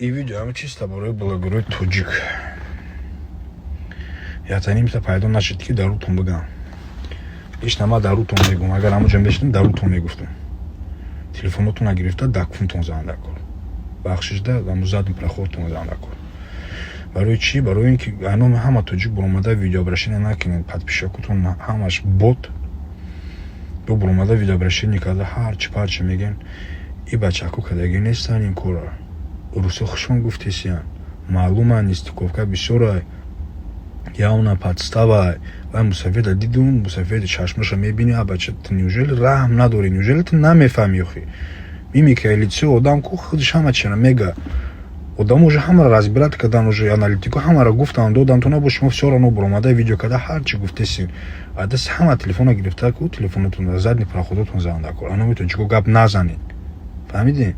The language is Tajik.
این ویدیو همه چیز برای بلاگرای توجیک. یعنی تا پیدا نشد که دروتون بگم. هیچ نما دروتون میگم. اگر همو جنب بشتم دروتون میگفتم. تلفنتون نگرفته دکونتون زنده کن. بخشش ده و مزادم پر خودتون زنده کن. برای چی؟ برای اینکه الان همه توجیک برآمده ویدیو برشین نکنید. подписчикتون همش بوت. دو برآمده ویدیو برشین نکرده هر چی پارچه میگن. این بچه‌ها کدایی نیستن این کارا. روسو خوشون گفتیسیان. معلومه نیست که بسیار явно подстава ва мусафида дидун мусафида чашмаша мебини а бача ты неужели раҳм надори неужели ты намефаҳми охи мимика лицо одам ку худиш ҳама чена мега одам уже ҳамаро разбират кардан уже аналитику ҳамаро гуфтан додам то набош шумо всё равно буромада видео карда ҳарчи гуфтесин адас ҳама телефона гирифта ку телефонатон задни проходотон занда кор ано мето чико гап назанед фаҳмидед